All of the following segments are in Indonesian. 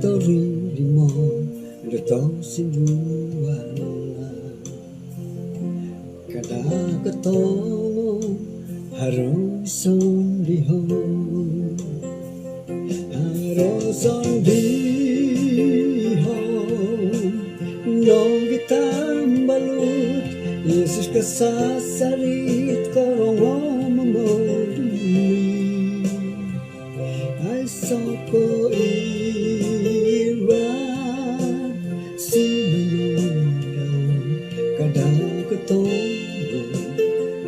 torili mo luto sinuan kada katong harong sondihon harong sondihon nong kitang balut Yesus kasasarit korong mamoduli ay soko irat simanundaw kadang katonggo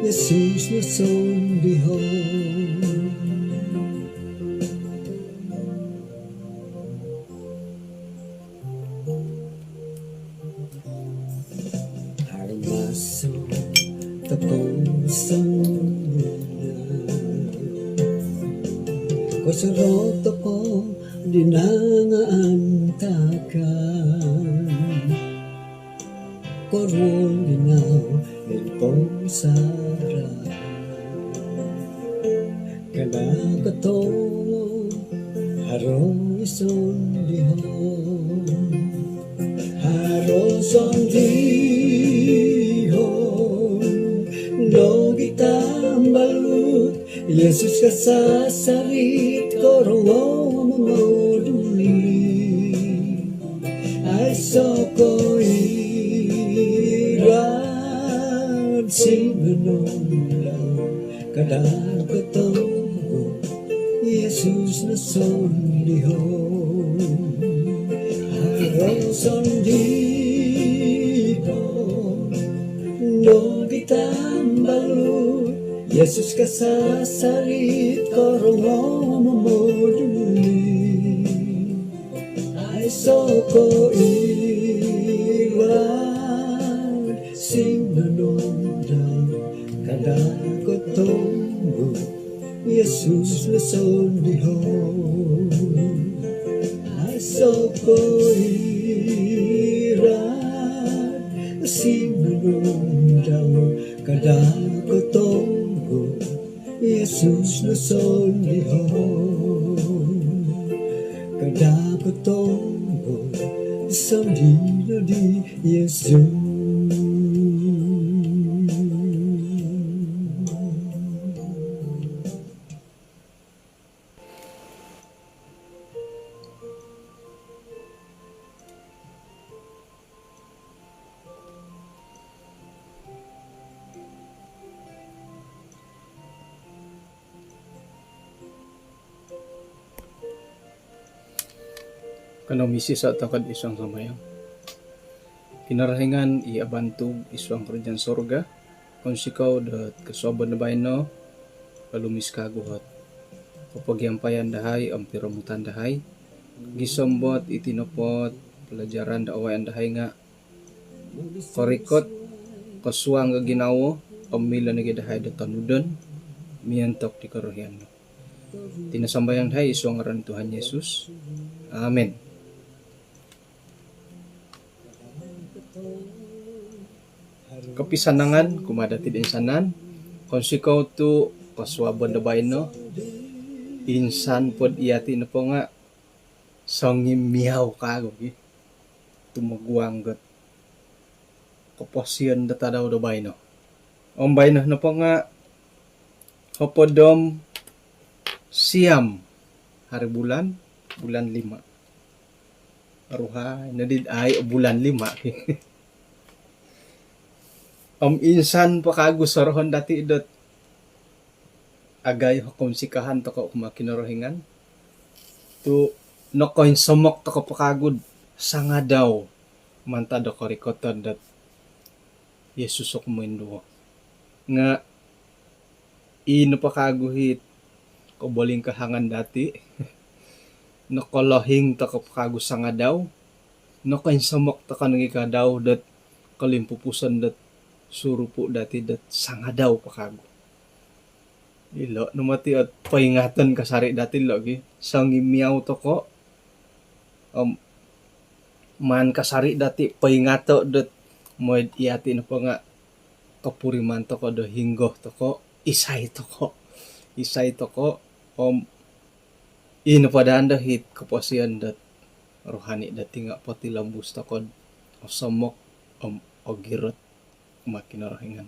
Yesus na sondihon harmasok takong sangunan Kosarot ako dinangaantakan Korwong ginaw nilpong sarap Kanakato harong isondihon Harong sondihon No kitang balut Yesus kasasarit korong mamoduli ay soko irat simanundaw kadang katonggo Yesus na sondihon harong sondihon no kitang balut Yesus kasasarit korong mamoduli ay soko iwan sinanundaw kadang katonggo Yesus na sondihon ay soko iwan sinanundaw kadang katonggo Yesus na sondihon kadang katonggo sondino di Yesus Kano misi sa takad isang samayang. Kinarahingan iabantog isang kerjaan sorga. Kung sikaw dat kasoban na bayan no, kalumis kaguhat. Kapag yampayan dahay, ang piramutan dahay. Gisambot, itinopot, pelajaran daawayan dahay nga. Korikot, kasuang nga ginawo, pamila na gidahay da tanudon, miyantok di karuhian no. Tinasambayang dahay isang ngaran Tuhan Yesus. Amen. Kapisanangan, kumadati din sanan. Kung sikaw to, kaswabon na bayan no. Insan pod iyati na po nga. Sangim miyaw kago. Tumagwanggot. Kaposyon data daw na bayan no. Ang bayan na po nga. Kapodom siyam. Hari bulan 5. Aruha, nadid ay bulan 5. Insan pa kagusarhon dati dot agay hukom sikahan to ko kumakinarohingan to nokoin somok to ko pakagud sanga daw manta do korikoton dat Yesus ok mundo nga ino pakaguhit ko boling kahangan dati nokolohing to ko pakagu sanga daw nokoin somok to kanang ikadaw dat kalimpupusan dat surupo dati dat sanga daw pakago. Ilo, numati at paingatan kasari dati lagi. Sangi miyaw to ko. Man kasari dati paingato dat moed iati na pa nga kapuriman to ko do hinggo to ko. Isay to ko. Ino pa daan da hit kapasiyan dat rohani dati nga pati lambus takod osamok ogirot makin rohingan.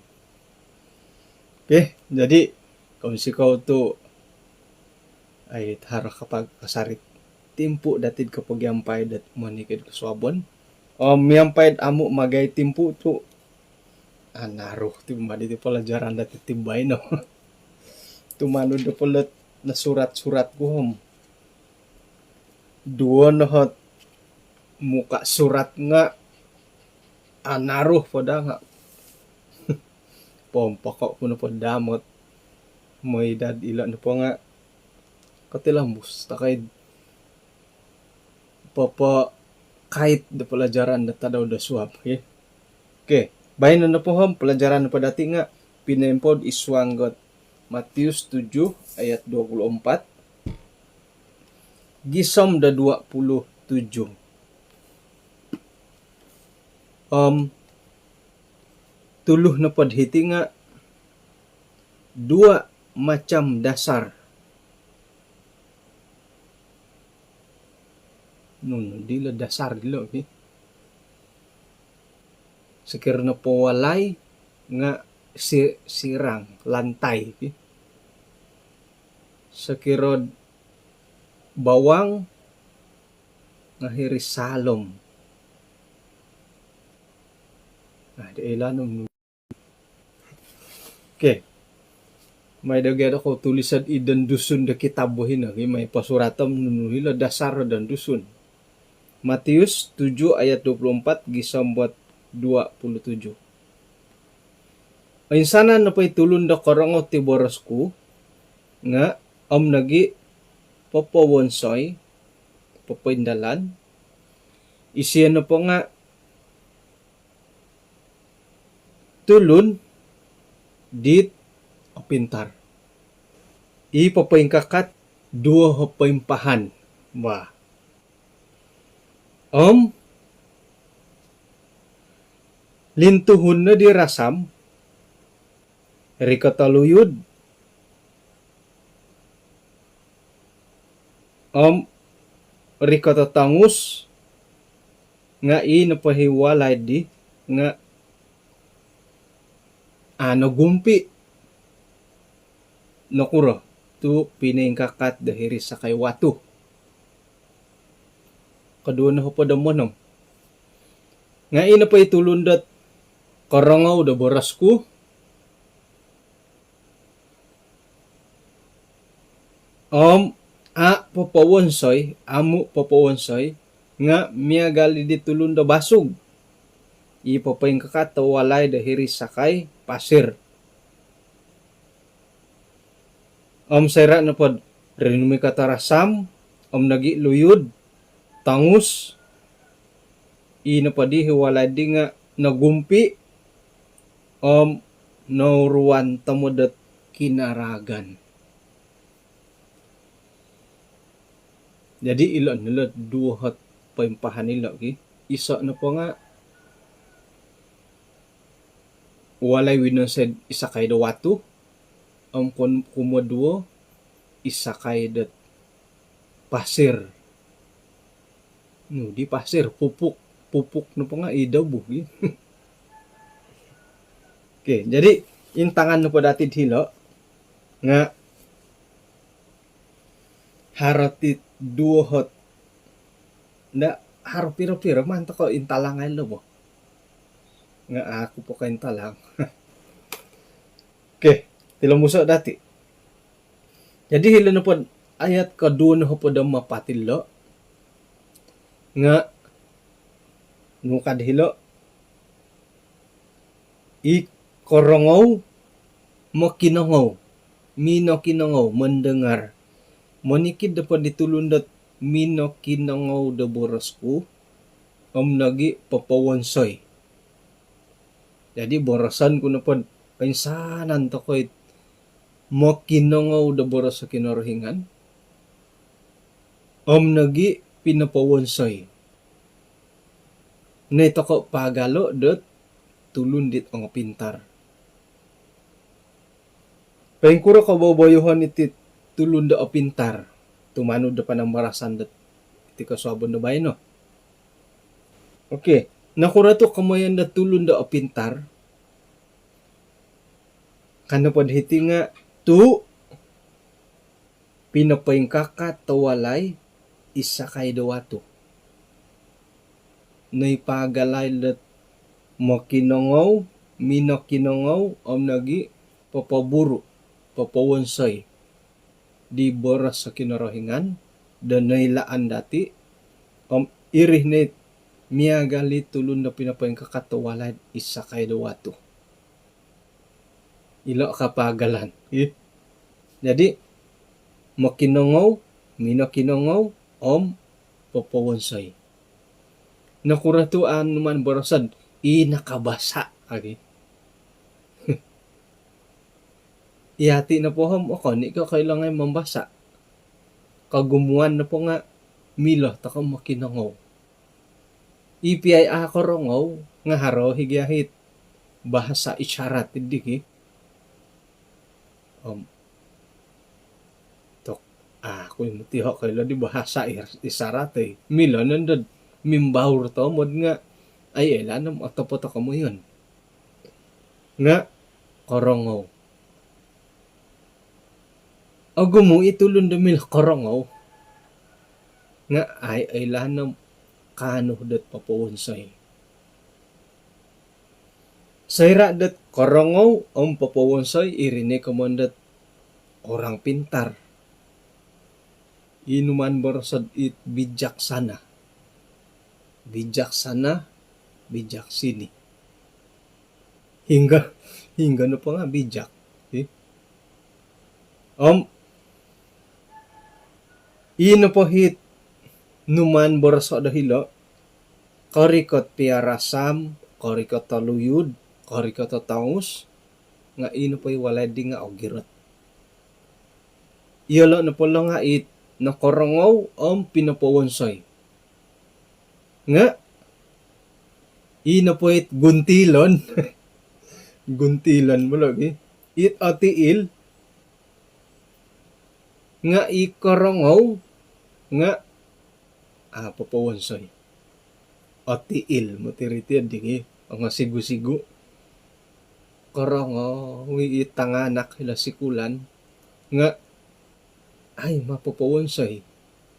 Okay, jadi kung sikaw to ay haro kapag kasarit timpu datid kapag yampay dat manikid kaswabon miyampay amo magay timpu to naruh ti madi ti pelajaran dati timbay no. Tumanod na pala na surat-surat ko duo na hot muka surat nga naruh pada nga pompako ko na po damot may dad ila na po nga katilambus takay papa kahit da pelajaran da tadaw da suap. Okay. Bayan na po pelajaran na po dati nga pinempod iswanggot Matius 7 ayat 24 gisom da 27. Tuluh na pod hiti nga dua macam dasar. Dila dasar dilo sekir na po walay nga sirang lantay sekirod bawang nga hirisalom di ilanong. Okay, may dagad ako tulisan idan dusun da kitabuhin may pasuratam nunuhila dasar dan dusun. Matius 7 ayat 24 gisambat 27. Ay sana na pa'y tulun da karango ti borosku nga nagi papawonsoy papaindalan isiya na po nga tulun dit pintar ipapaingkakat duo hapaimpahan ba lintuhun na dirasam rikataluyod rikatatangus nga napahiwalay di nga gumpi nakura tu pinaingkakat dahiri sa kay watu kadua na hapadamonom nga ina pa itulundat karangaw da borasku papawonsoy nga miyagali di tulun da basog ipapaing kakatawalay dahiri sakay pasir sayra na pod rinumi katarasam nagi luyod tangus ina pa di hiwalay di nga nagumpi nauruan tamudat kinaragan. Jadi ilan nila duhat paimpahan nila isa na po nga walay winased isa kay dawatu kumaduo isa kay dat pasir di pasir pupuk na po nga idaw buhi. Okay, jadi intangan na po dati hilo nga haratit duhot na haro piro-piro man to ko intalangan lo mo nga ako po kayo intalang. Okay, tilamuso dati jadi hilo na po ayat kadun ho po daw mapatilo nga nukad hilo korongaw makinangaw mino kinangaw mendengar monikid dapat ditulundat mino kinangaw da borosku nagi papawonsoy. Jadi borosan ko na po pinsanan to ko makinangaw da boros sa kinorohingan nagi pinapawonsoy nito ko pagalo dot tulundit ang pintar. Pengkuro ka babayuhan iti tulunda o pintar. Tumanod da pa ng marasan dat iti kaswabon na bayan no. Okay. Nakura to kamayan da tulon da o pintar. Kana pod hiti nga tu pinapaing kakatawalay isa kay dawato. Nay pagalay dat makinangaw, minakinangaw, nagi papaburo, papawonsay. Di boras sa kinarahingan, danay laan dati, irih na miyagali tulon na pinapaing kakatawalay isa kay dawato. Ilo kapagalan. Jadi, makinangaw, minakinangaw, papawonsay. Nakuratuan naman barasan, nakabasa. Okay? Ihati na po ako, ni ka kailangan mambasa. Kagumuan na po nga, mila, taka makinangaw. Ipiay ako rongaw, nga haro, higyahit, bahasa isyarat, hindi kung matiho kayo di bahasa isyarat mila nandad, mimbawr to, mod nga, ay elanam, atapot ako mo yun. Nga, korongaw. Ago mo itulon damil korongaw. Nga, ay elanam, kano dat papawonsay. Sayra dat korongaw, papawonsay, irine kamandat orang pintar. Inuman barasad it bijaksana. Bijaksana, bijaksini. Hingga na pa nga bijak. Ino po hit numan barasa dahilo, karikot piarasam, karikot taluyud, karikot taus, nga ino po walay di nga ogirot. Iyalo na po lang nga it nakarangaw ang pinapawonsay. Nga, ina po it guntilon. Guntilan mo lagi. It atiil. Nga ikarangaw. Nga, papawonsay. Atiil. Matiritiad dingi. Ang sigu-sigu. Karangaw. Itanganak hila sikulan. Nga, ay mapapawonsay.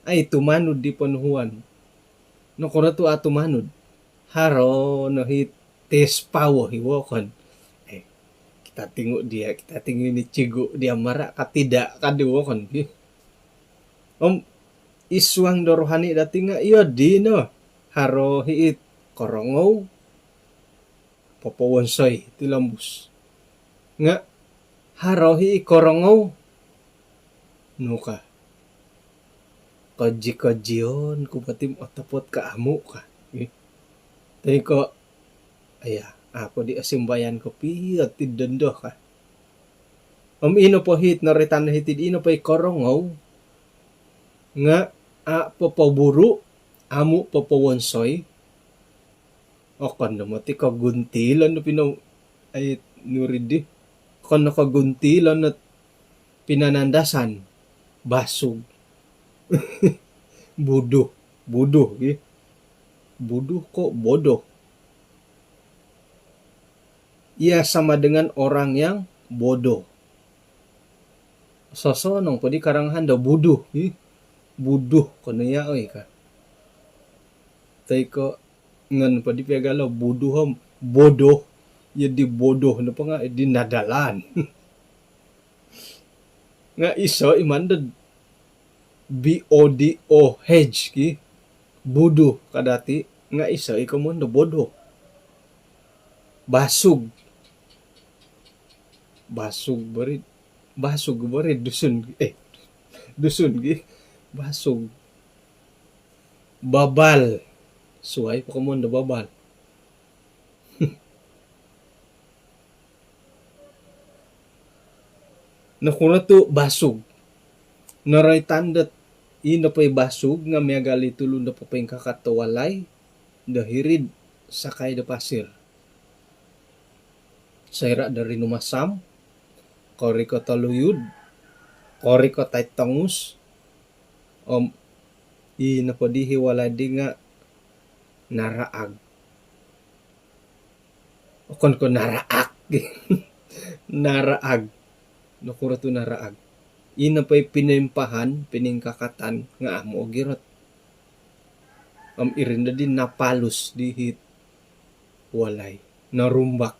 Ay tumanod di panuhuan. No kurato tumanod. Haro no hit tespawo hiwokon. Kita tingo dia, kita tingo ni cigo dia mara katida kadiwokon. Iswang dorohani dati nga iya di no. Haro hit korongaw papawonsay tilambus. Nga haro hi korongaw nuka kaji-kajion kupatim otapot ka amo ka. Tadi ko ako di asimbayan ko piyat tidendo ka. Ino po hit naritan hitid ino pa korongaw nga papaburo amo papawonsoy. Kan naman ti kaguntilan no pinaw ay nuridi. Kan nakaguntilan at pinanandasan basog. Budo. Budo ko bodoh. Ia sama dengan orang yang bodoh. Sosonong pwede karanghan daw budo. Budo ko na ya ka. Tay ko ngan pwede pagalaw buduhom bodoh. Jadi bodoh na pa nga di nadalan. Nga iso imandad BODO hedge ki budo kadati nga iso ikamondo bodo basug barid dusun ki basug babal suway pakamondo babal. Nakuna to basug naray tandat ino pa'y basug nga miyagali tulong na papayang kakatawalay dahirid sakay da pasir. Sayra dari numasam kori ko taluyud kori ko tay tangus ina pa dihiwala di nga naraag. Okon ko naraak. Naraag. Nakura to naraag. Ina pa'y pinimpahan, piningkakatan, nga amo girot. Irin na din napalos dihit. Walay. Narumbak.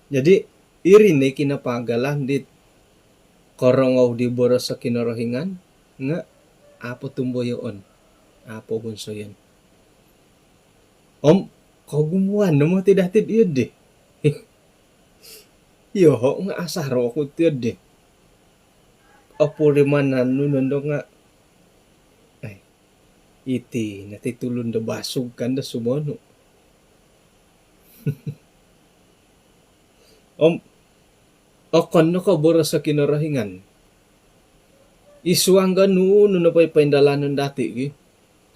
Jadi, irin na kinapagalan dit. Korongaw di boros sa kinarahingan. Nga, apo tumbo yun. Apo bunso yun. Kau gumuan naman tidatid yun di. Yoho nga asaro ako tiyod di. Apo rimanan nunondo nga. Ay, iti natitulun da basog kan da sumono. Akon no ka boros sa kinarahingan. Isuang ganu no pa'y paindalanan dati.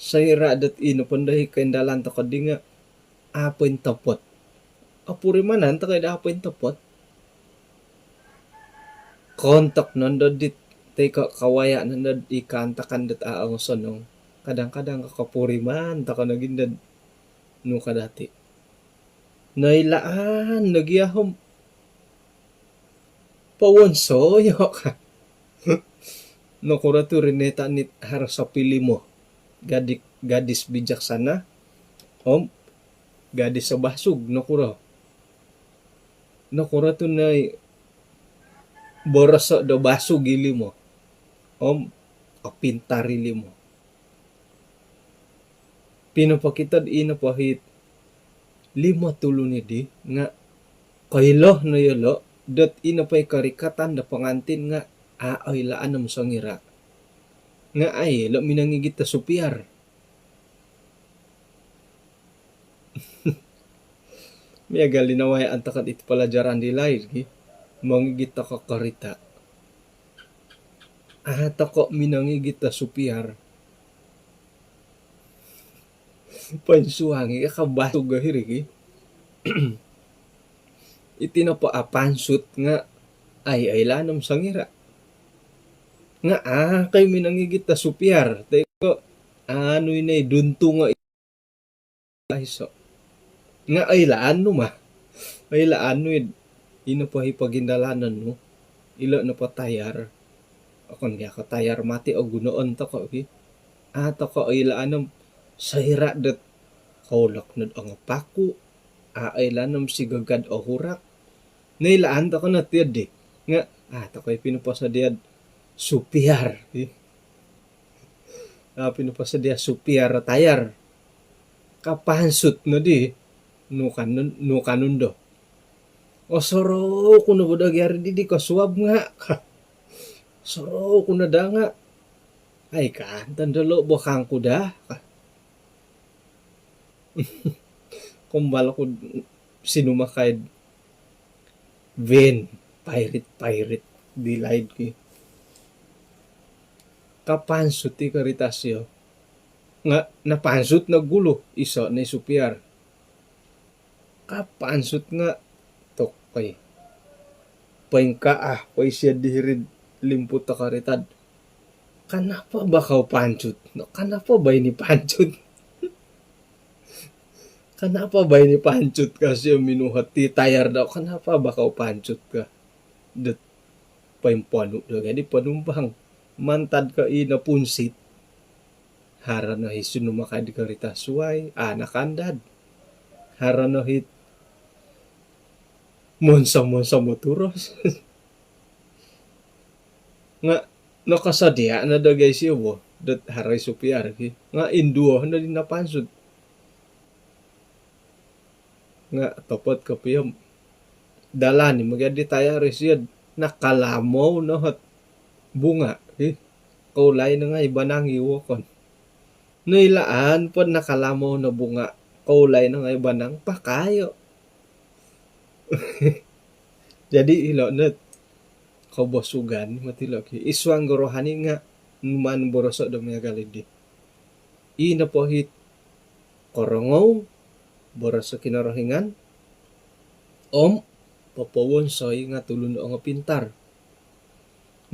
Sa iradat ino pandahi kaindalan to kadi nga apoy tapot. Apuri manan ta kay apoy tapot. Kontak nandod dit tay kawaya nandod ikantakan dat aang sonong. Kadang-kadang kakapuri man ta ka nagindad no kadati. Nailaan nagyahom pawonso yo ka. No kuratu rineta nit harus sa pili mo. Gadis bijaksana. Gadis sa basug no kura. No kuratu na boros sa do basug ili mo. Apintarili mo. Pinapakitad ina pahit 5 tulo ni di nga kaylo na yolo dat ina pa'y karikatan da pangantin nga ay laan nam sangira. Nga ay lo minangigit ta supiyar. May galinaway antakat iti palajaran di lain mangigit ta kakarita. Ata ko minangigit ta supiyar. Pansuhangi kabato gahiri iti na pa apansut nga ay lanam sangira. Nga kay minangigit ta supiyar. Teko ano inay dunto nga iso. Nga ay laan no ma. Ay laan no ino pa hipagindalanan no. Ilo na patayar. Akon nga katayar mati o gunoon ta ko. Ato ko ay laanam sa hira dat kaulak nad ang paku. Ay lanam sigagad o hurak. Nailaan ta ko na tiyad di. Nga ato ko ay pinupasadiad supiyar. Pinupasadiad supiyar tayar. Kapansut na di. Nukanundo. O soro kuno bodagyari di kasuwab nga. Soro kuno da nga. Ay ka, tandalo bukang kuda. Kumbala ko sinumakay Ven, pirate, dilaid ki. Kapansut ti karitasyo. Nga, napansut na gulo, iso na supiyar. Kapansut nga, tokay. Paingka pay siya dihirid limput ta karitad. Kanapa ba kaw pansut? No, kanapa ba ini pansut? Kanapa ba ini pancut ka siya minuhat ti tayar daw? Kanapa ba kaw pancut ka? Dat paimpano daw. Gadi panumpang mantad ka inapunsit. Hara na hisun numakad ka rita suway. Nakandad. Hara na hit monsa moturos. Nga nakasadya na daw guys siya bo. Dat haray supiyar. Nga induo na din napansut. Nga tapat ka piyam dalani magadi taya resyad nakalamaw na hat bunga kaulay na nga ibanang iwakon nailaan po nakalamaw na bunga kaulay na nga ibanang pakayo. Jadi ilo na kabosugan matilog iswang gorohani nga numan boroso do mga galidi ina po hit korongaw boros sa kinarahingan. Papawon soy nga tulun nga pintar.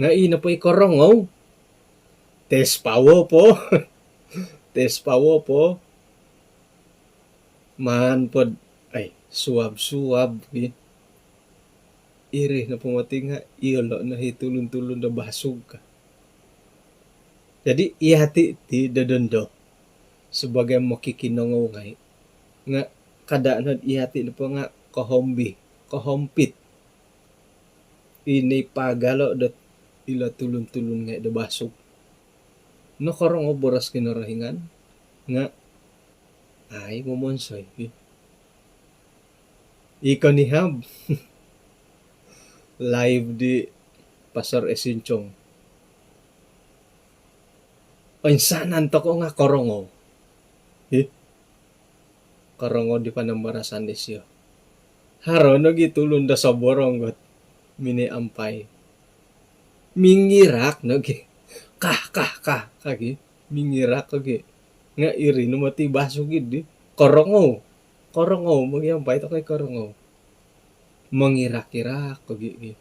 Nga ina po'y korongaw. Tes pawo po. tes pawo po man pod ay suwab-suwab iri na pumati nga iyolo na hitulon-tulon na basog ka. Jadi ihati ti dadondo sebagai makikinongongay nga kadaan ihati na po nga kahompit ini pagalo dat ila tulon-tulon nga da basog. No karong oboras kinarahingan nga ay mumonsoy. Ikaw ni Hab live di Pasar Esinchong. O insanan to ko nga korongo. Korongo di panambarasan di siya. Haro no gitulon da sa borongot. Mini ampay. Mingirak no gi. Kah kagi. Mingirak kagi. Nga iri no mati baso gid di. Korongo. Magyampay to kay korongo. Mangirak-irak kagi.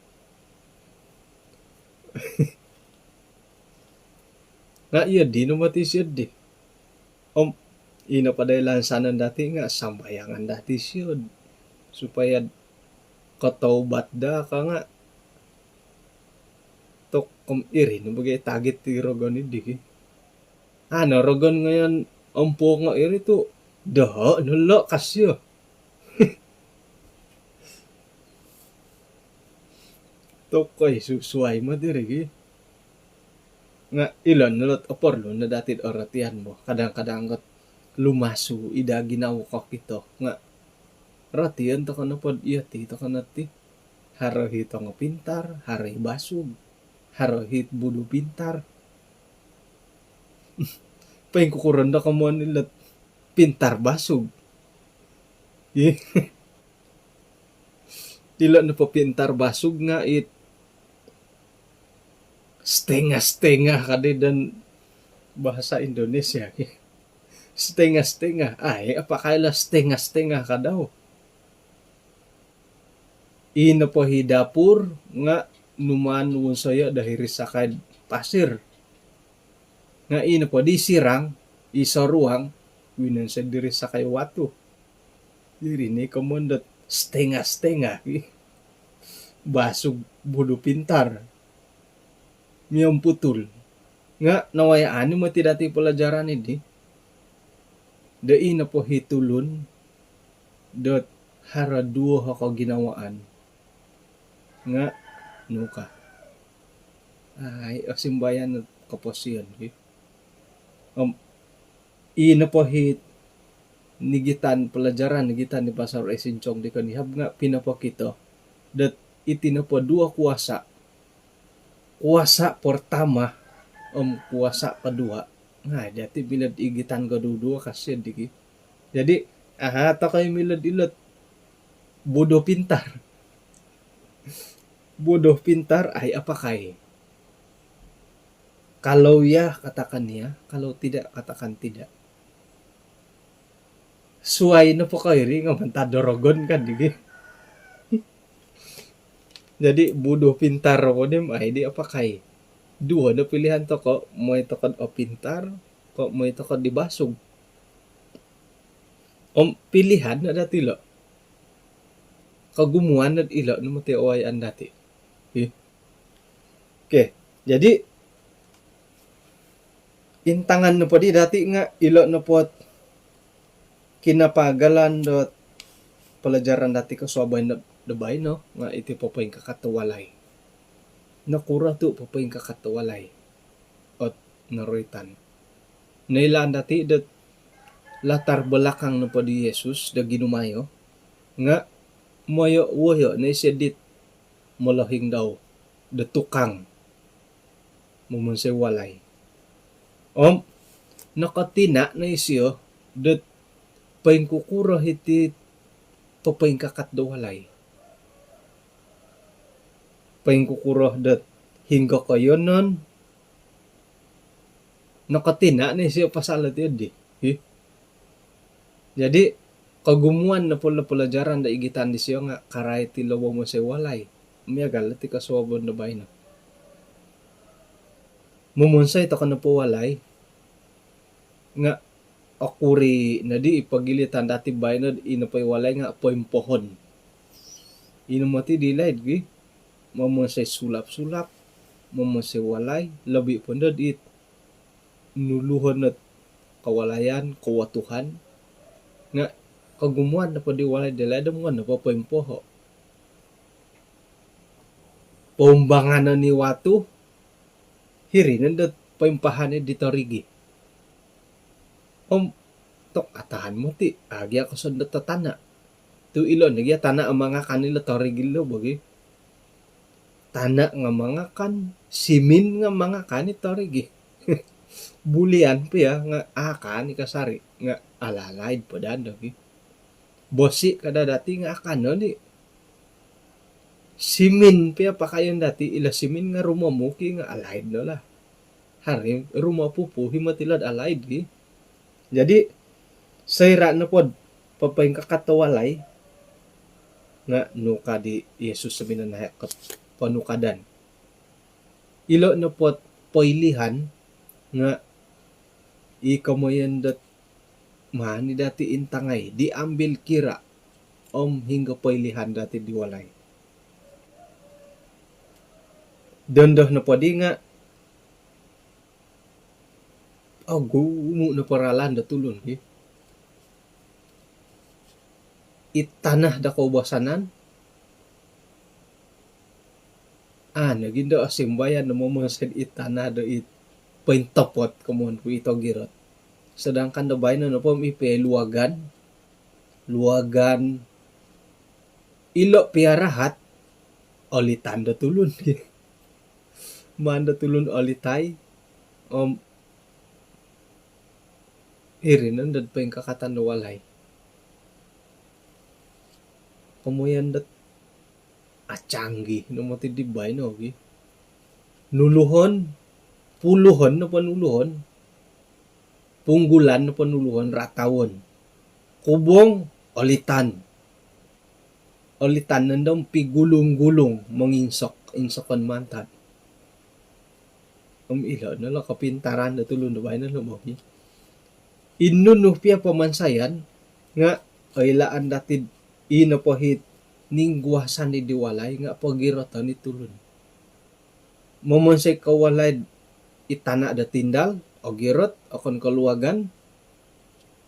Nga iya di no mati siya di. Ina padaylan sanan dati nga sambayangan dati siya supaya kataubat da ka nga tok iri no bagay tagit ti rogon idi. Ano rogon ngayon ampo nga iri to daha nulo kasyo. Tok koy susuay mo diri nga ilon nulot oporlo na dati oratian mo kadang-kadang lumasu ida ginaw ko kito nga ratian to kana pod iyati to kana ti harohit nga pintar harohi basug harohit budu pintar paing kukuran da kamo nila pintar basug tila na po pintar basug nga stenga kadidan bahasa Indonesia stenga ay apakaila stenga ka daw ina po hidapur nga numan saya dahiri sakay pasir nga ina po di sirang isaruang winan sa diri sakay watu diri ni komondot stenga basug budu pintar miyong putul nga nawayaan mo ti dati pelajaran ini dai na po hitulun dot haraduo ako ginawaan nga nuka ay simbayan at kaposiyan ina po hit nigitan pelajaran nigitan ni Pasar Esinchong di kanihab nga pinapakito dot iti na po dua kuasa pertama kuasa kedua nga dati bilad igitan ko dudua kasi digi jadi ta kayo milad ilat bodoh pintar ay apa kay kalau ya katakan ya kalau tidak katakan tidak suai na po kayo rin nga mantadorogon kan digi jadi bodoh pintar ko dim ay di apa kay dua na pilihan to ko mo ito kad o pintar ko mo ito kad di basog pilihan na dati lo kagumuan na ilo no mati owayan dati okay jadi intangan no po di dati nga ilo no po kinapagalan dot pelajaran dati ko sobay na dabay no nga iti po yung kakatawalay nakura to po yung kakatawalay at naruitan nailaan dati dat latar belakang no po di Jesus da ginumayo nga moyo na isedit malahing daw da tukang mumunsay walay nakatina na isyo dat paing kukura hiti papaing kakatawalay paing kukuroh dat hingga kayo nun nakatina na siya pasalat yun di jadi kagumuan na pula-pulajaran da igitan di siya nga karay ti lawa mo sa walay umiyagal ti kaswabon na bay na mumunsay to ka na po walay nga akuri na di ipagilitan dati bayan na inapay walay nga apoy pohon. Inumati di laid gi mamasay sulap-sulap, mamasay walay, labi po na di nuluhan at kawalayan, kawatuhan, nga kagumuan na pa di walay diladam nga na pa poho. Paumbangan ni watu, hirinan dat paimpahan dito rigi. Tok atahan mo ti, agi ako sa tatana. Tu ilon, nagya tana ang mga kanila torigilo, bagi. Tana nga mga kan, simin nga mga kanit torigi. Bulian pa ya, nga akan ikasari, nga alalaid pa dan, bagi. Bosi kada dati nga akan, no, di. Simin pa pa kayon dati, ila simin nga rumamuki nga alaid no lah. Hari, rumapupuhi matilad alaid, gi. Jadi, sayra na pod, papayin kakatawalay, nga nuka di Yesus sabi na nahakat panukadan. Ilo na pot poilihan nga ikamoyan dat mani dati intangay di ambil kira hingga poilihan dati diwalay. Dondoh na po di nga gumo na paralan da tulon itanah da kaubasanan naginda asimbayan na mamasid itanah da paintapot kumon ko ito girot. Sedangkan da bayan na po ipe luwagan ilo piarahat olitan da tulon man da tulon olitay irinan dad pa yung kakatan da walay. Kamuyan dat acanggi no matidibay no gi. Nuluhon, puluhon na panuluhon. Punggulan na panuluhon, ratawon. Kubong, olitan. Olitan nandang pigulong-gulong manginsok mantan. Ilaw na lang kapintaran na tulun na bahay na lumawi. Inunuh pamansayan nga ailaan datid inapahit ningguasan ni diwalay nga pagiratan ni tulun. Mamansay kawalay itana da tindal o girot akon kaluwagan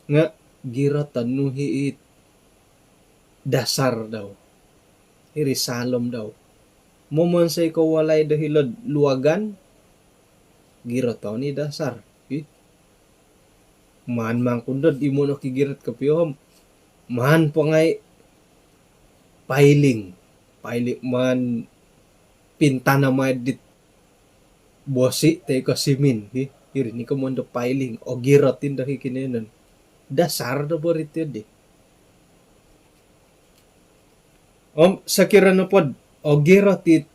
nga giratan nuhi dasar daw. Irisalom daw. Mamansay kawalay dahilad luwagan giratan ni dasar. Man kundod imo na kigirat kapiyom. Man po ngay piling man pinta na madit bosi te ko simin irini ko mo do piling o girotin dahi kinenon dasar do borito di sa kira na pod o girotit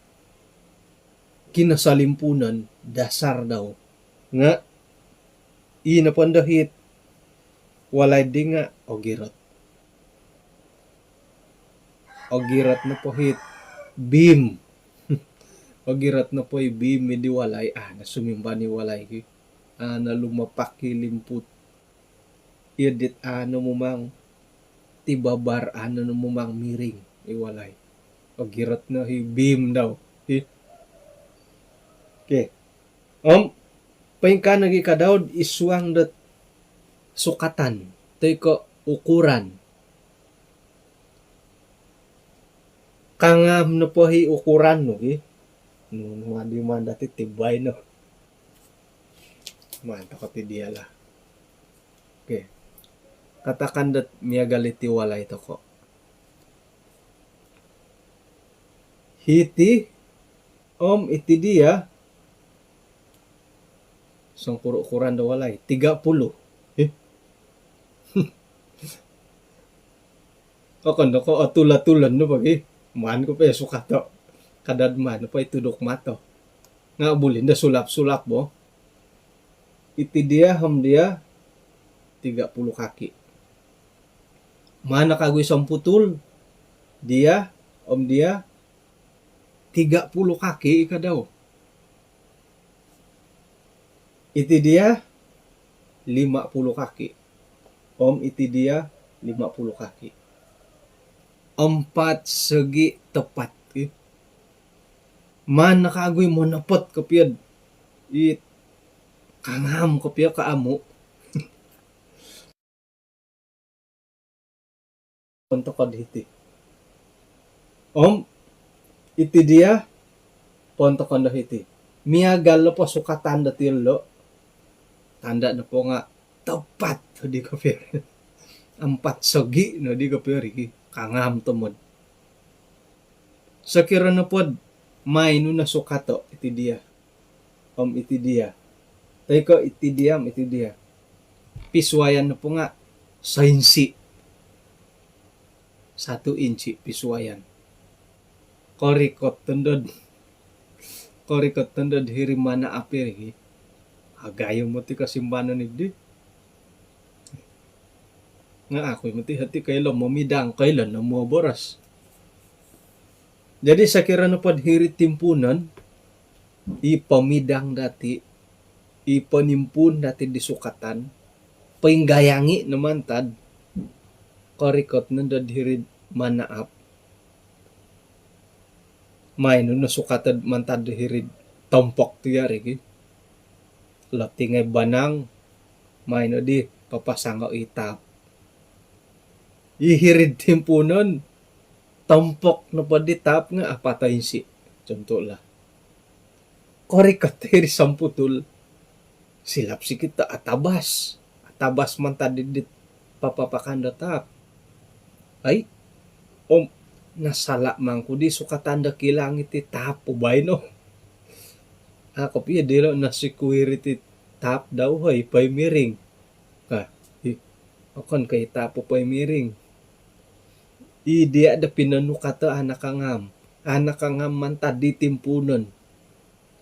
kinasalimpunan dasar daw nga inapandahit walay di nga o girot na po hit beam ogirat na po beam di walay nasumimba ni walay na lumapak limput idit mumang tibabar mumang miring iwalay ogirat na beam daw okay paingka nagi kadawd iswang dat sukatan tay ko ukuran kangam na po ukuran no no di man dati tibay no man takot dia lah okay katakan dat miagaliti walay to ko hiti iti dia sangkuro ukuran da walay 30 Okon ko atula-tulan no pagi man ko pa sukato kadadman pa itudok mato nga bulin da sulap-sulap mo iti dia 30 kaki mana kagoy samputul dia 30 kaki ikadaw iti dia 50 kaki. Om iti dia 50 kaki. 4 segi tepat. Man nakagoy mo napot kapiyad. Kangam kapiyad kaamu. Punto ko dito. Om iti dia punto ko dito. Miagal na po sukatan dati lo. Tanda na po nga tepat di kapiyad. 4 segi no di kapiyad. Kangam tumod. Sakira na po may na sukato iti dia. Om iti dia. Teko iti dia. Piswayan na po nga 1 inci piswayan. Korikot tundod hirimana apir. Agayo mo ti kasimbano ni di. Nga ako mo ti hati kailan mamidang kailan na mo boras. Jadi sakira na pod hirit timpunan, ipamidang dati, ipanimpun dati di sukatan, painggayangi naman tad, korikot nandad hirit manaap. May no nasukatan man tad hirit tompok tiyari ki. Lati ngay banang, may no di papasangaw itap. Ihirit timpunan, tampok na paditap nga apatayin si. Contoh lah. Korikateri samputul. Silap si kita atabas. Atabas man tadidit papapakanda tap. Ay, om, nasala man ko di sukatanda kilang iti tap ubay no. Ako piya dilo nasikuir iti tap daw hay pay miring. Akon kay tapo pay miring. Idi ada pinanukata anak kangam man tadi timpunan.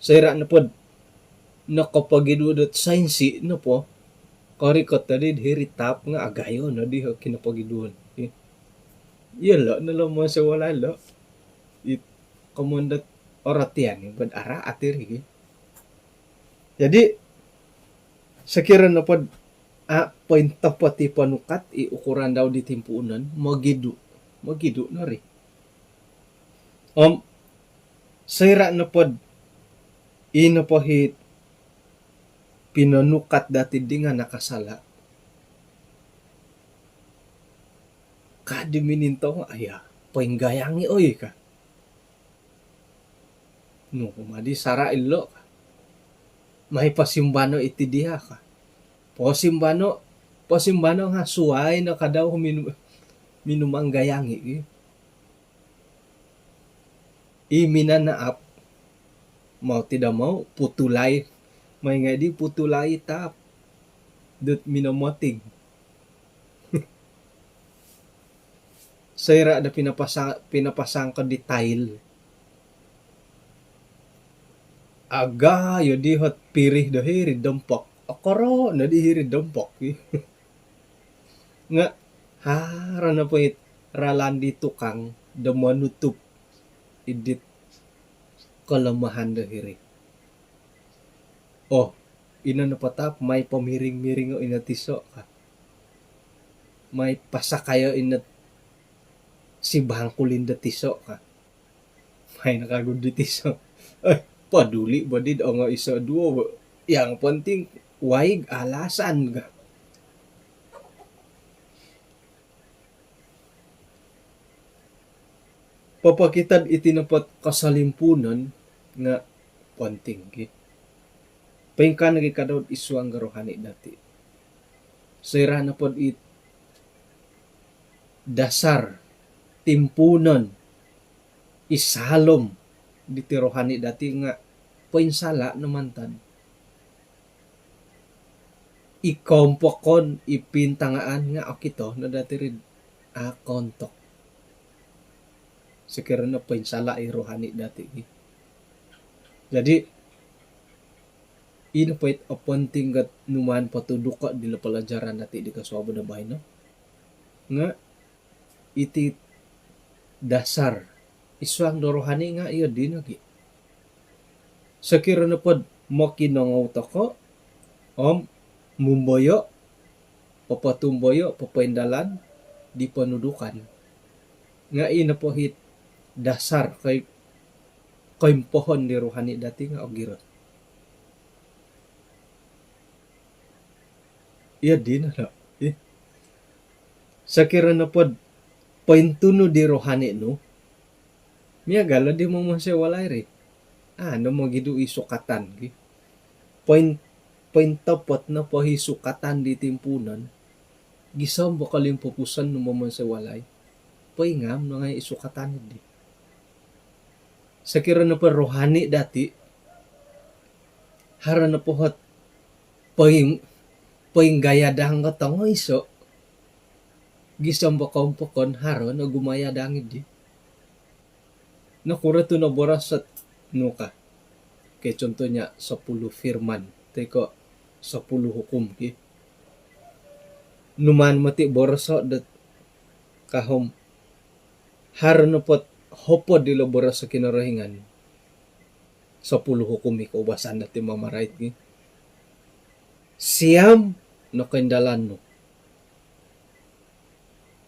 Sayra na pod nakapagidudot sainsi na po. Korikot tadi hiritap nga agayo na di kinapagidun. Yala na lang mo sa wala lo. Komandat oratian yung ara atir. Jadi sakira na pod point pati panukat ukuran daw di timpunan magidu na rin. Sayra na pod inapahit pinanukat dati di nga nakasala. Kadimininto nga aya painggayangi oy ka. No, kumadi sara illo ka. May pasimbano iti diha ka. Pasimbano nga suway na kadaw minumang gayangi. Iminanaap mau tidak mau putulay may nga di putulay tap dut minamoting. Sayra da pinapasang ka di tile. Aga yo di hot pirih da hiri dampok. Akoro na di hiri dampok. Nga hara na po ralandi tukang da manutup idit kalamahan dahiri. Ina na patap may pamiring-miring o inatiso ka. May pasakayo inat si bangkulin da tiso ka. May nakagod di tiso. Paduli ba di nga isa duo. Yang penting waig alasan ka. Papakitad itinapat kasalimpunan nga panting ki. Paingka nagikadaw isuang garohani dati. Sayra na pod dasar timpunan isalom ditirohani dati nga painsala naman tad. Ikompokon ipintangaan nga akito na dati rin kontok. Sekira na painsala irohani dati. Jadi ino pa aponting gat numan patuduka di pelajaran dati di kaswabo na bahay no. Nga iti dasar iswang dorohani nga iyo din lagi. Sekira na pod makinangaw ko mumboyo, papatumboyo, papaindalan di pendudukan. Nga ina po hit dasar kay pohon di rohani dati nga ogirot. Iya din na. Sakira na pod paintuno di rohani no. Miya gala di mo man siya walay rin. Ano mo gidu isukatan. Paintapot na pahisukatan di timpunan. Gisam bakaling pupusan no mo man siya walay. Paingam na nga isukatan di. Sakira na pa rohani dati. Hara na po hot painggayadang ka tango iso. Gisam bakaw pokon haro na gumayadangid di. Nakura to na boras sa nuka. Kaya contohnya 10 firman. Teko 10 hukum ki. Numan mati boras sa dat kahom. Haro na pot hopod di boras sa kinarahingan. 10 hukum ikaw basan natin mamarait ki. Siyam no kendalan no.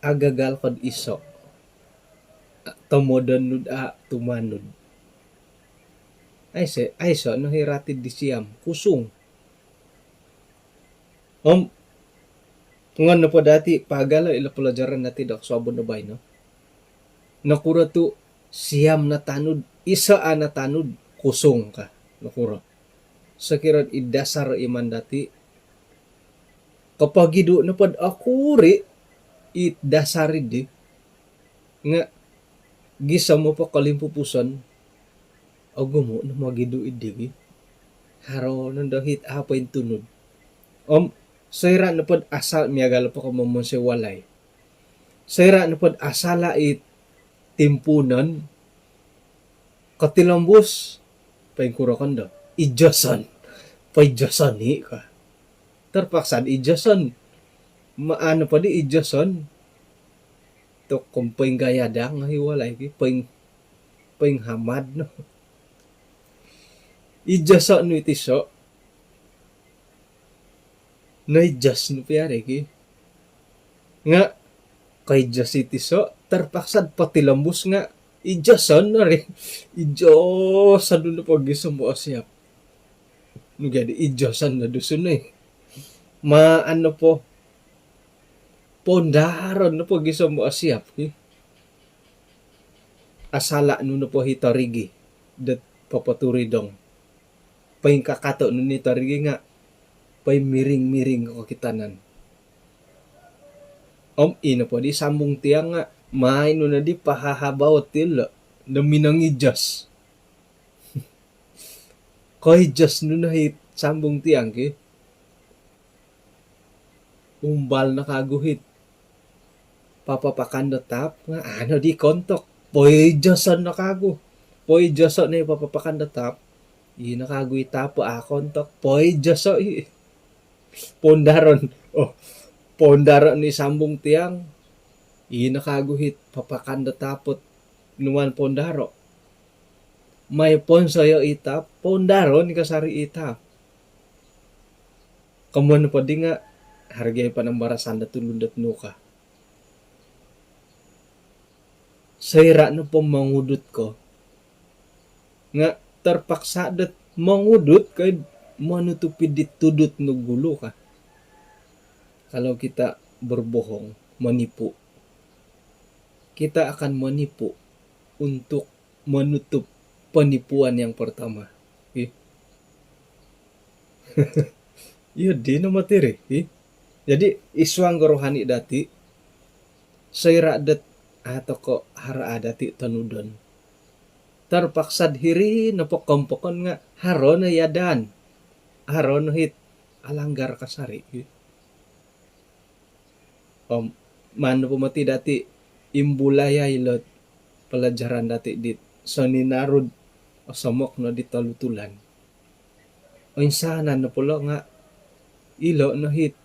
Agagal kod iso. Tomodan nud tumanod. Ay so no hiratid di siyam. Kusong. Ngon na po dati, pagala ila pelajaran natin dak sabon na bay, no? Nakura to siyam na tanod. Isa na tanod. Kusong ka. Nakura. Sakiran idasar iman dati. Kapag ido na pod akuri, dasarid di. Nga, gisa mo pa kalimpupusan, ago mo na magido idigi. Haro nang dahit apa yung tunod. Sayra na pod asal, miyagala pa ka mamon si walay. Sayra na pod asala timpunan, katilambos, paingkurakan daw, ijasan, paijasani ka. Terpaksa ijasan. Maano pa di ijasan. To kung painggayada nga hiwalay ki. Painghamad no. Ijasa no itiso. Na ijas no piyari ki. Nga kay ijas itiso. Terpaksa patilambos nga. Ijasan na rin. Ijasan no na pag-isang mo asyap. No gadi ijasan na dusun na maano po, pondaron na po gisa mo asyap. Asala no na po hitarigi. Dat papaturidong. Paing kakato no ni tarigi nga. Paing miring-miring kakitanan. Ina po di sambong tiyang nga. Maay no na di pahahabaw tila. Na minangidjas. Kay jas no na hit sambong tiyang ki. Umbal na kaguhit. Papapakanda tap. Nga ano di kontok. Poy jasan na kago. Poy jasan na papapakanda tap. I nakaguhit tapo kontok. Poy jasan pondaron. Pondaron ni sambong tiang. I nakaguhit papakanda tapot. Numan pondaro. May pon sayo itap. Pondaron kasari itap. Kamuan pa di nga. Hargay pa ng barasan na tulundat nuka. Sayra na po mangudot ko. Nga terpaksa dat mangudot kay manutupid ditudot no gulo ka. Kalau kita berbohong, manipu. Kita akan manipu untuk menutup penipuan yang pertama. Iya di na materi. Jadi iswang rohani dati sayra dat atau ko hara adati tanudon. Terpaksa diri na pokom-pokon nga haro na yadan. Haro na hit alanggar kasari. Mano po mati dati imbulaya ilot pelajaran dati dit soninarod o samok na ditalutulan. O insanan na pulo nga ilo na hit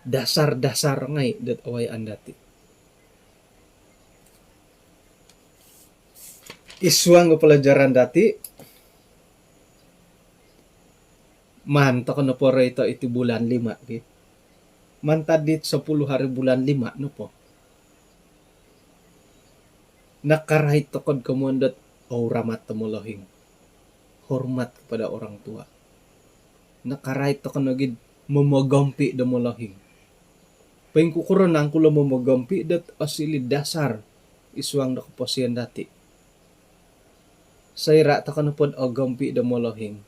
dasar-dasar ngay dat away andati. Iswang ko pelajaran dati Man to kono po ito iti bulan 5 ki. Mantadit 10 hari bulan 5 no po. Nakarahit to kod kamundat ramat tumulohing. Hormat kepada orang tua. Nakarahit to kono gid mamagampi da mulohing. Paing kukuron ang kula mamagampi dat asili dasar iswang da kaposian dati. Sayra to kono pod agampi da mulohing.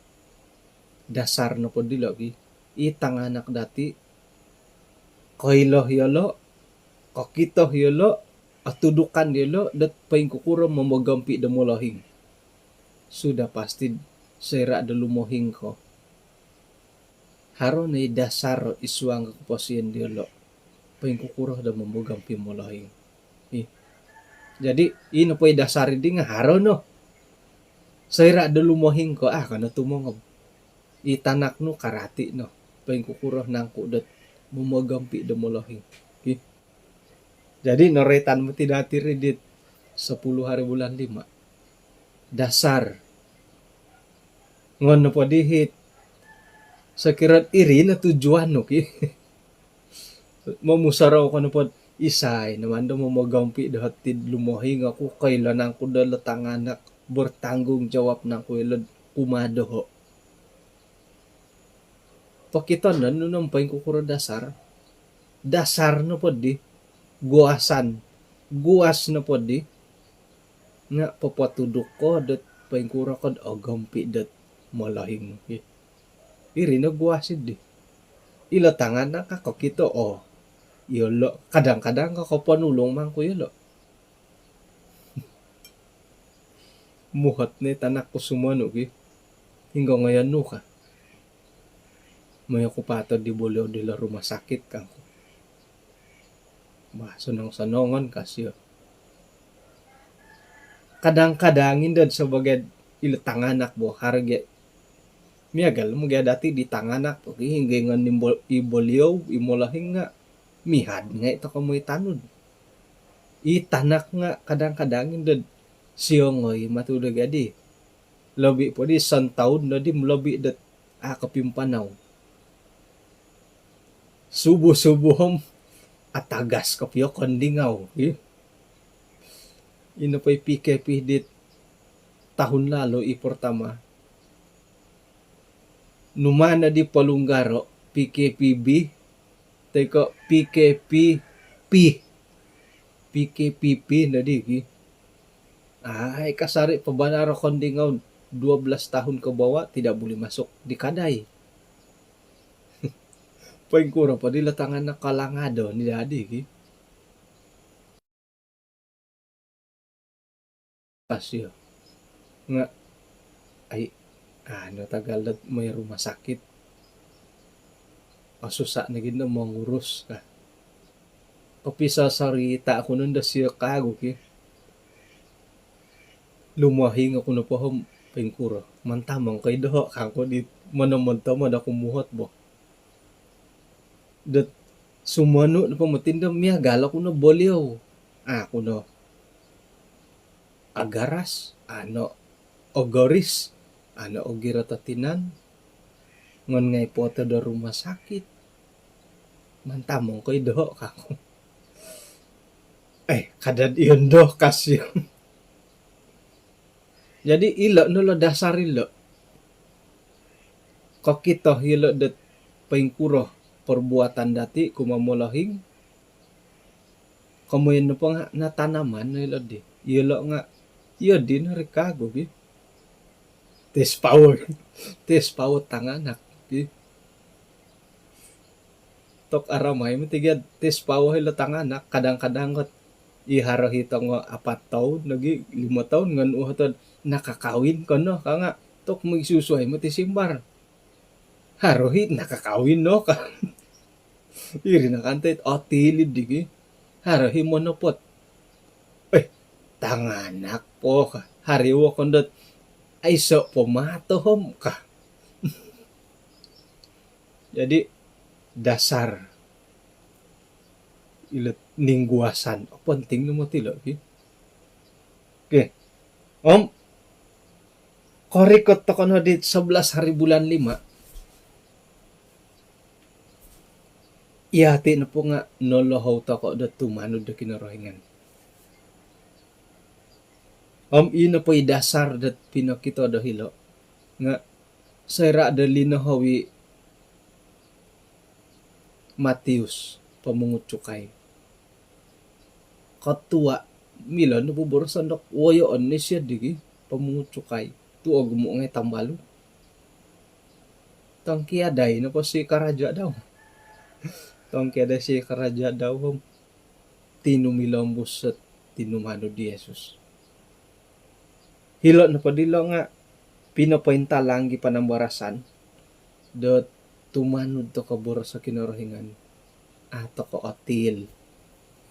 Dasar na pod dilo gi. Itang anak dati koiloh yolo, kakitoh yolo, atudukan yolo, dat paing kukuron mamagampi da mulohing. Sudah pasti sayra da lumohing ko. Haro na dasar iswang kaposian dilo. Paing kukuroh da mamagampi mulohing. Jadi ino po dasar di nga haro no. Sayra da lumohing ko kana tumongob. Itanak no karati no. Paing kukuroh nangku dat mamagampi da mulohing. Jadi noretan mo tidati redit 10 hari bulan 5. Dasar. Ngon na po dihit. Sakirat iri na tujuan no ki. Mamusaraw ko na po isay naman daw mamagampi da hatid lumohing ako kailan ang kuda latanganak bertanggung jawab ng kuilad kumadoho. Pakita na nung paing kukuro dasar. Dasar na po di. Guasan. Guas na po di. Nga papatudok ko dat paing kura ko agampi dat malahing. Iri na guasid di. Ilatangan na kakakito yolo. Kadang-kadang kakapanulong man ko yolo. Muhat na tanak ko sumano ki. Hingga ngayon no ka. May ako pato di boleo de la rumah sakit kang ko. Baso ng sanongan kasyo. Kadang-kadangin dad sa bagay ilatanganak bo harga. Miagal mo dati di tanganak okay hingga nga iboleo imolahing nga mihad nga ito kamoy tanod. Itanak nga kadang-kadangin dad siyongoy matudag adi. Labi po di santaon na di mulabi dat akapimpanaw. Subo-subuhom atagas kapyo kondingaw. Ino pa'y PKP dit tahun lalo iportama. Numana di palunggaro PKPB teko PKPP PKPP na di ay kasari pabanaro kondingaw 12 tahun ke bawah tidak boleh masuk di kadai. Paing kurang pa di latangan na kalangado ni dadi ki. Kasyo. Nga ay tagal may rumah sakit. Asusa na gid na mangurus ka. Kapisa sarita ako nun da siya kago ki. Lumahing ako na po pingkuro. Mantamang kay doho kako di manamonta mo da kumuhot bo. Dat sumano na pamatinda miya gala ko na bolyo. Ako no. Agaras, ogoris, ogiratatinan. Ngon ngay po da rumah sakit. Mantamang kay doho kako. Kadad iyon do kasyo. Jadi ilo nulo dasar ilo. Kakito ilo dat paingkuro perbuatan dati kumamolahing. Kamuyan na pa nga na tanaman ilo di. Ilo nga iyo din harikago bi. Test power. Test power tanganak. Bi. Tok aramay matigad test power ilo tanganak kadang-kadang iharahita nga 4 taon nagi 5 taon ngan uhatod nakakawin ko no ka nga tok magsusuhay mo ti simbar harohit nakakawin no ka iri na kantet tilid digi harohi mo no pot tanganak po ka hariwa kondot ay so pumatohom ka jadi dasar ilat ningguasan penting mo tilo okay korikot to kono dit 11 hari bulan 5 Iyati na po nga nolohaw ta ko da tumanud da kinorohingan. Ina po dasar dat pinakito da hilo nga sayra da linahawi Matius pamungut cukay. Katua mila nabuburasan dak wayoan ni siya digi pamungut cukay. Tuog mo ngay tambalo. Tangkiaday na po si Karaja daw. Tangkiaday si Karaja daw. Tinumilambos at tinumano di Jesus. Hilo na padilo nga pinapainta langgi panambarasan. Dot tumanod to kabura sa kinorohingan. Ato ko atil.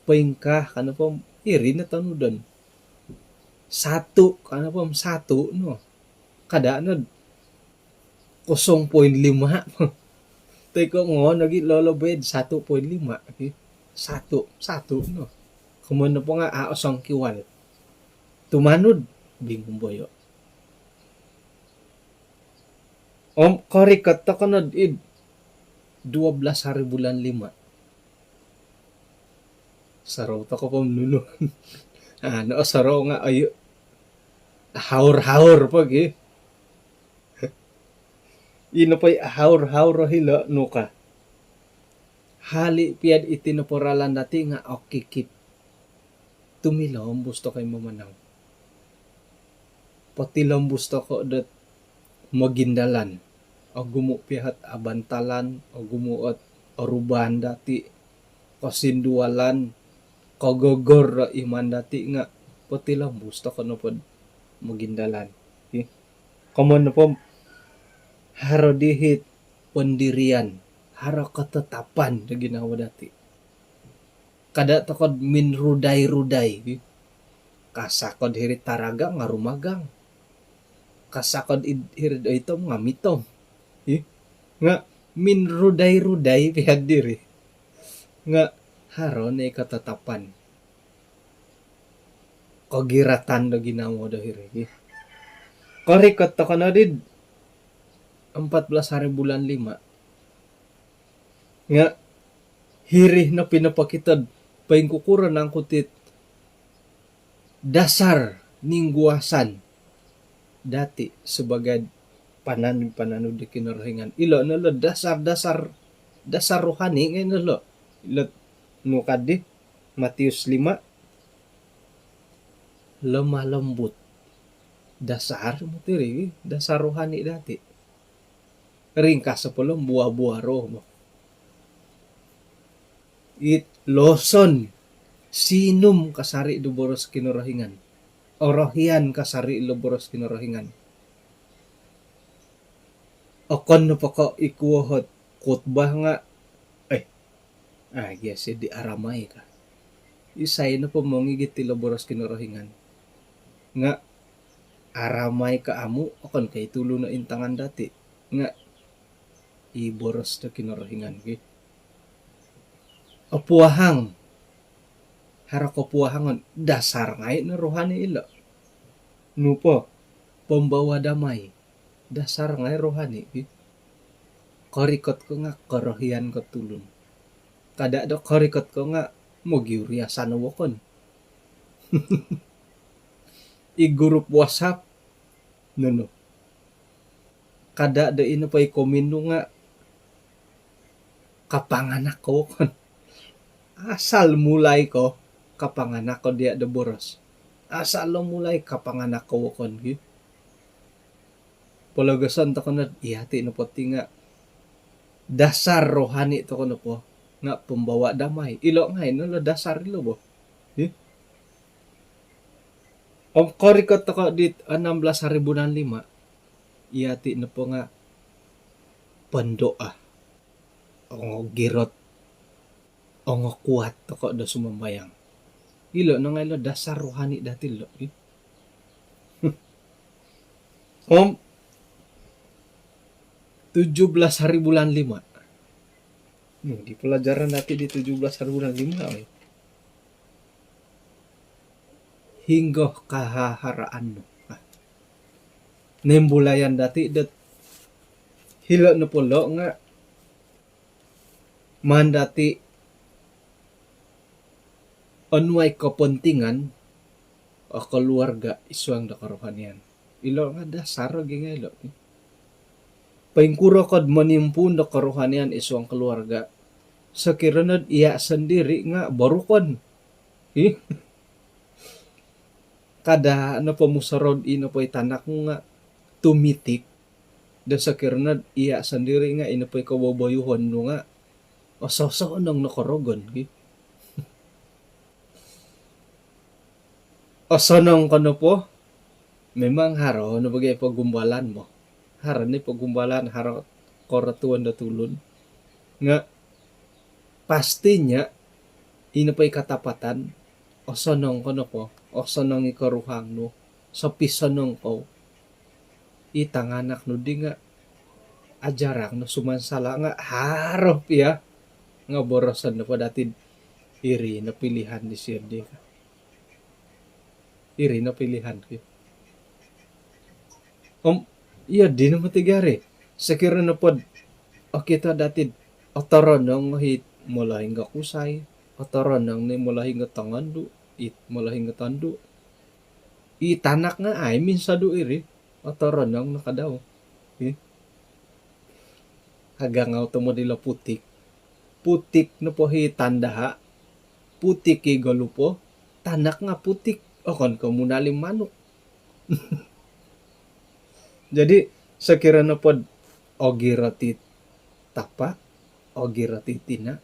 Paingka kana po iri na tanudan. Satu kana po satu no. Kada na 0.5. Teko ngo nagi lolobed 1.5. Satu no. Kumano po nga aosang kiwal. Tumanod bingung boyo. Karikat ta kanad 12 hari bulan 5. Saraw ta ko pamnuno. Ano saraw nga ayo haur pag Ino pa'y haur hila nuka. Hali piad itinaporalan dati nga okikip. Tumilaw busto kay mamanaw. Patilaw busto ko dat magindalan. O gumupihat abantalan. O gumuot arubahan dati. Kasindualan. Kagagor iman dati nga. Patilaw busto ko na po magindalan. Kaman na po haro dihit pendirian, haro ketetapan na ginawa dati. Kada takod min ruday-ruday. Kasakod hirit taraga nga rumagang. Kasakod hirit ito nga mitong. Nga min ruday-ruday pihag diri. Nga haro na ketetapan. Kagiratan na ginawa dahiri. Karikot ta ka na din 14 hari bulan 5. Nga hirih na pinapakitad paing kukuran ang kutit dasar ningguasan dati sebagai pananod di kinarahingan. Ilo na lo dasar rohani ngayon na lo. Ilo nukad di Matius 5 lemah lembut. Dasar materi, dasar rohani dati. Ringkas sa pulong buah-buah roh mo. Loson sinum kasari do boros kinorohingan. Orohian kasari do boros kinorohingan. Okon no pako ikuwahot khutbah nga yes di aramay ka. Isay na po mongigit ti boros kinorohingan. Nga aramay ka amu okon kay tulo na intangan dati. Nga iboros na kinorohingan. Apuahang. Hara ko puahangon. Dasar ngay na rohani ilo. Nupo. Pembawa damay. Dasar ngay rohani. Korikot ko nga korohian ko tulun. Kada do korikot ko nga mogiuriasan na wakon. Igurup WhatsApp. No. Kada do ino pa ikomino nga kapanganak ko kon. Asal mulai ko kapanganak ko dia de boros. Asal lo mulai kapanganak ko kon gi. Polagasan ta kono ihati no poti nga dasar rohani to kono po nga pembawa damay. Ilo ngay no lo dasar ilo bo. Korikot to ko dit 16 hari bulan 5. Ihati no po nga pandoa. O girot o kuat to ko do sumambayang. Ilo no ngay lo dasar rohani dati lo. 17 hari bulan 5. Di pelajaran natin di 17 hari bulan 5. Hingga kahaharaan no. Nembulayan dati dat hilo no polo nga mandati anuay kepentingan o keluarga isuang da karohanian. Ilo nga dasar gi nga ilo. Paingkuro kod manimpun da karohanian isuang keluarga. Sakiranad iya sendiri nga barukon. Kada ano pa musarod ino pa itanak mo nga tumitik da sakiranad iya sendiri nga ino pa kababayuhon no nga o so nang nakorogon. O sonong kono po, memang haro no bagay pagumbalan mo. Haro ni pagumbalan, haro koratuan da tulun. Nga, pastinya, ino pa'y katapatan, o sonong kono po, o sonong ikaruhang no, sa pisonong ko, itanganak no di nga, ajarang no sumansala nga, haro piya, nga borosan na po dati, iri na pilihan ni Sirdi ka. Iri na pilihan ko. Iya di na matigari. Sekira na pod, o kita dati, otoron ng hit mula hingga kusay, otoron ng ni mula hingga tangandu, it mula hingga tandu. Itanak nga ay, minsado iri, otoron ng nakadaw. Hagang nga mo nila putik. Putik na po hitandaha, putik igalupo, tanak nga putik. Okon ko muna manok. Jadi, sekira na pod, ogirati tapa, ogirati tina,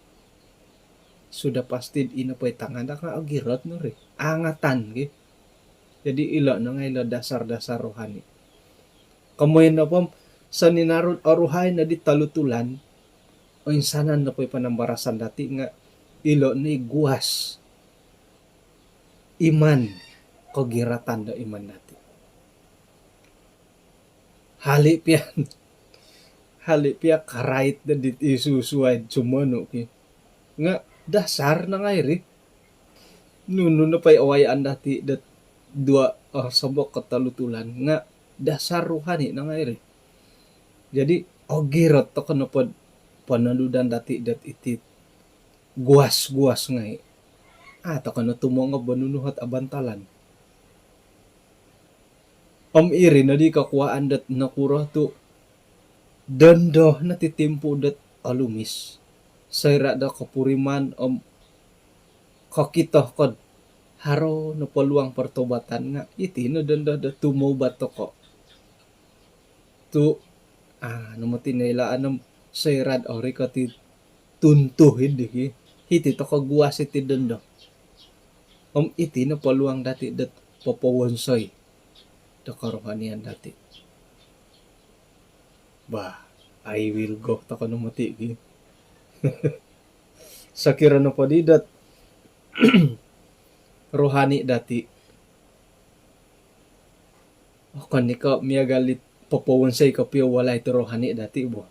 sudah pasti ina po tangan na ogirat no rin. Angatan, ki. Jadi, ilo na nga ilo dasar-dasar rohani. Kamuin na po, sa ninarod aruhay na di talutulan, o insanan na po panambarasan dati nga, ilo ni guwas. Iman, kagiratan da iman natin. Halip yan. Halip yan, karait na dit isusuway sumano. Nga, dasar na nga iri. Nuno na pa'y awayaan dati dat dua sabok katalutulan. Nga, dasar ruhani na nga iri. Jadi, ogirot to kanapod panaludan dati dat itit. Guwas-guwas nga to kano tumo nga banunuhat abantalan. Iri na di kakuhaan dat nakura to dando na titimpo dat alumis. Sayra da kapuriman kakitoh kod haro na paluang pertobatan nga iti no dando da tumobat to ko. To namati nailaan ng sayrad ori ka ti tuntuhin di hiti to kaguwas iti dando. Iti na paluang dati dat papawonsoy da karohanian dati. I will go ta kano mati. Sakira no pa di dat rohani dati. Kan ka miyagalit papawonsay ka piyo walay to rohani dati bo.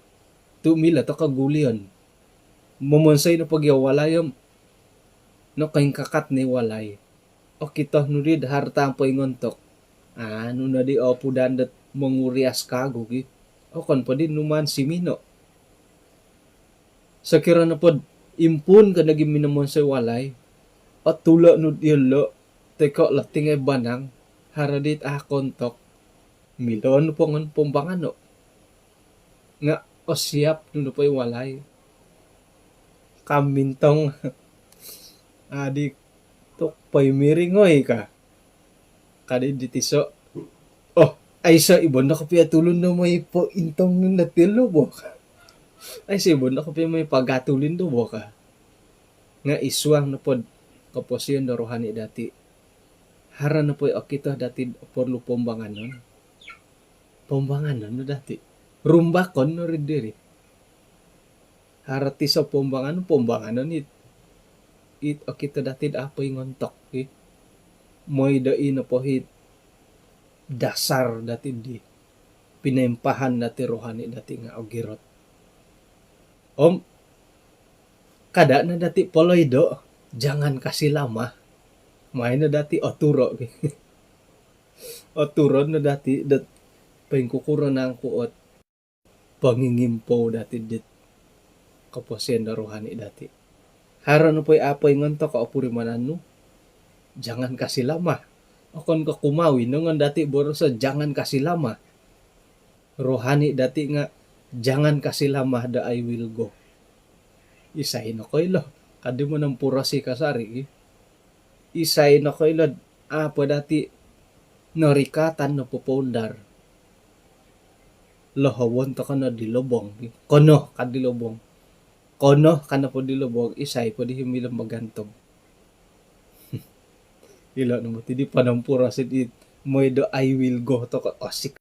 Tu mila to kagulian. Mamonsay na pagyawalay no kaing kakat ni walay. O kita nurid hartang paingontok. Na di pudan dat mangurias kago ki. O kan pa din numan si Mino. Sakira na pod impun ka naging minamon sa walay. At tula nud ilo. Teko lating ay banang. Haradit kontok. Milon po ngon pumbangano. Nga o siyap nuno pa walay. Kamintong. Adik tok pa'y miringoy ka. Kadi ditiso. Ay sa ibon na kapiya tulon na may po intong natilo bo ka. Ay sa ibon na kapiya may pagatulin do bo ka. Nga iswang na pod kaposyon na rohani dati. Hara na po kita dati porlo pombanganon. Pombanganon na dati. Rumbakon no rin diri. Harati sa pombanganon it kita dati apoy ngontok. Moy dai na po hit dasar dati di pinempahan dati rohani dati nga ogirot. Kada na dati poloy do, jangan kasih lama. May na dati oturo. Oturo na dati dat paingkukuro na ang kuot pangingimpo dati dit kepuasian rohani dati. Haran poy apoy ngonto ka opuri mananu, jangan kasih lama. Okon ka kumawi nongon dati borosa jangan kasih lama. Rohani dati nga jangan kasih lama da I will go. Isahin ako ilo. Kadi mo ng purasi kasari. Isahin ako ilo. Apa dati narikatan na pupundar. Lohawon to ka na dilobong. Kono ka dilobong. Kono ka na po dilobong. Isay po di himilang magantong. Ilo naman. Hindi pa ng purasi it. Mo'y do I will go to ka. Osik.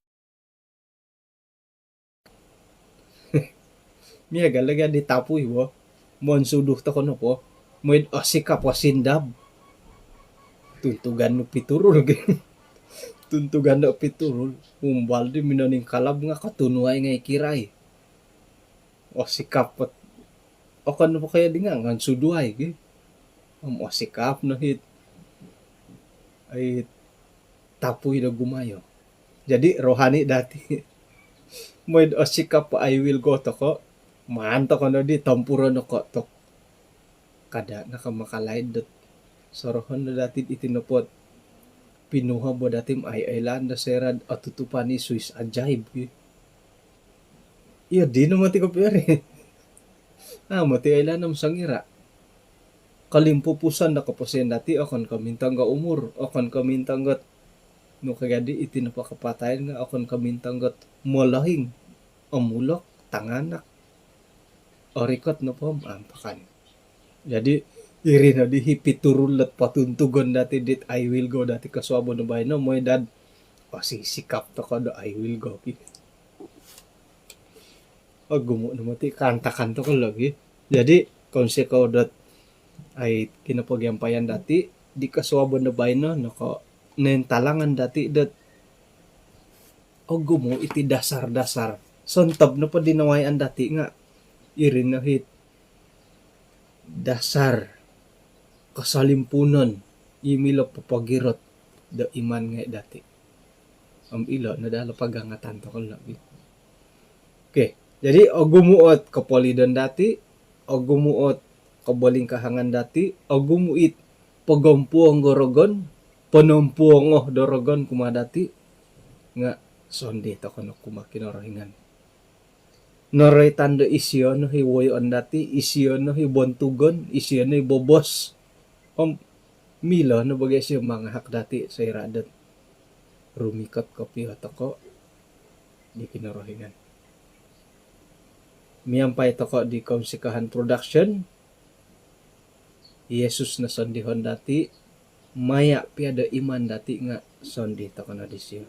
Miya galaga di tapuy wo. Mon suduh to kono po. Mo'y osika po sindab. Tuntugan no piturul. Tuntugan no piturul. Umbal di minaning kalab nga katunuay nga ikiray. Osika po. O kano po kaya di nga ngan suduay. Osikap no hit. Ay tapuy na gumayo. Jadi rohani dati. Mo'y osikap po I will go to ko. Maanto ko na di, tampuro na ko to. Kada nakamakalaid dot. Sorohon na dati itinupot. Pinuha mo dati ay island na serad at tutupan ni Swiss ajaib. Iya, di na mati ko pere. Mati island na masangira. Kalimpupusan na kapusin dati, akon kamintang ga umur, akon kamintang gat, no kagadi itinapakapatayin nga, akon kamintang gat mulahing, amulok, tanganak, orikot na po, ampakan. Jadi, iri na di hipiturul at patuntugon dati dit I will go dati kaswabo na bahay no, mo'y dad, sisikap to ka do I will go. Gumo na mati, kanta-kanta ko lagi. Jadi, kung siya ko dat ay kinapagyampayan dati, di kaswabo na bahay no, nako, nentalangan dati dat, gumo iti dasar-dasar. Sontab na pa dinawayan dati nga, iri na hit, dasar, kasalimpunan, imilo papagirot, da iman nga dati. Ilo, nadala pagangatan to ko lagi. Okay, jadi gumuot kapolidan dati, gumuot kabaling kahangan dati, gumuit pagampuang gorogon, panampuang dorogon kumadati, nga sonde to kono kumakinorahingan. Noray tando isyo no hiwoyon dati, isyo no hibontugon, isyo no hibobos. Milo no bagay siya mga hak dati sa iradat. Rumikot kopi atoko, di kinorohingan. Miyampay toko di Komsikahan Production. Yesus na sondihon dati, maya piada iman dati nga sondi toko na disyo.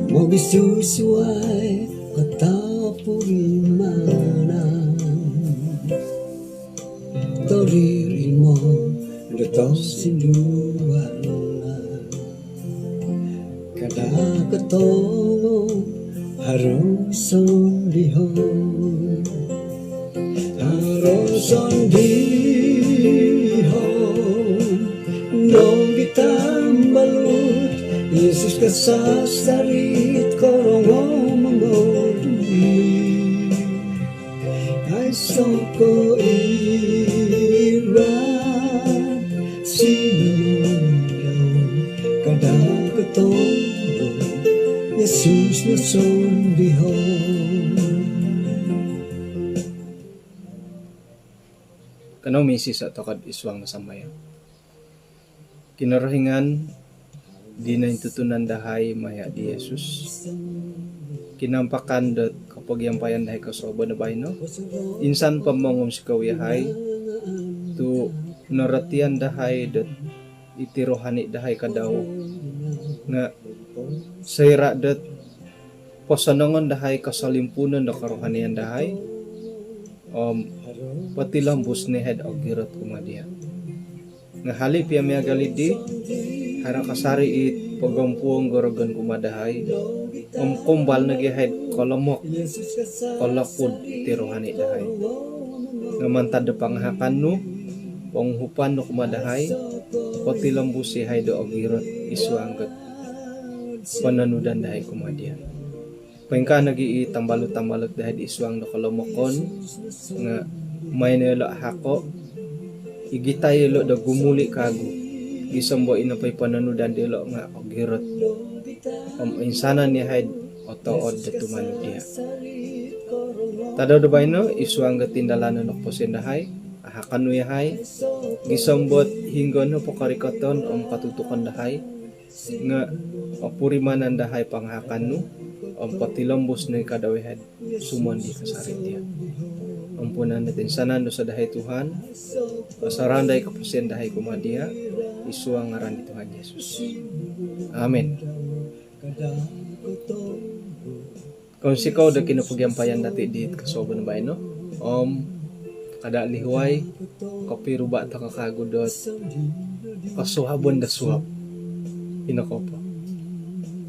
Magisusuay katapulimanan, toririn mo datang siluan, kada katong harong sondihon, nong itambalut, Yesus kasasarit korong mamodui, ay soko iran, sinundaw kadang katong Yesus na sondihon. Kano misis at tokad iswang nasamaya. Kinarahingan, di na intutunan dahay maya di Jesus. Kinampakan dot kapag yampayan dahay kasoba na bahay no. Insan pamongom si kawiyahay, to naratian dahay dot iti rohani dahay kadaw nga sayra dat pasanangon dahay kasalimpunan da karohanian dahay pati lambus ni head og girot kumadia nga halip ya miya galidi hara kasari it pagampuong gorogan kumadahay kumbal nagihid kolomok kolakod iti rohani dahay nga mantad panghakan no panghupan no kumadahay pati lambusi hay do og girot isuanggat pananudan dahay kumadia pangka nagi tambalo-tambalot dahay isuang no kolomokon nga may nelo hako igitay lo da gumuli kago gisambo inapay pananudan dilo nga og girot insana ni hay otood da tumano dia tadaw da bayno isuang gatindalanan no posendahay hakan yahay gisambot hinggon no pokarikoton katutukan dahay nga purimanan dahay panghakan no patilambos na kadawihan sumon di kasarit dia ampunan natin sanan no sa dahay Tuhan pasaranday kapusen dahay kumadia isuang ngaran ni Tuhan Yesus amen. Kung sikaw da kinapagyampayan dati di kasoban ba no kada lihuay kapiruba ta kakagudot kasuhabon da suhab inakopa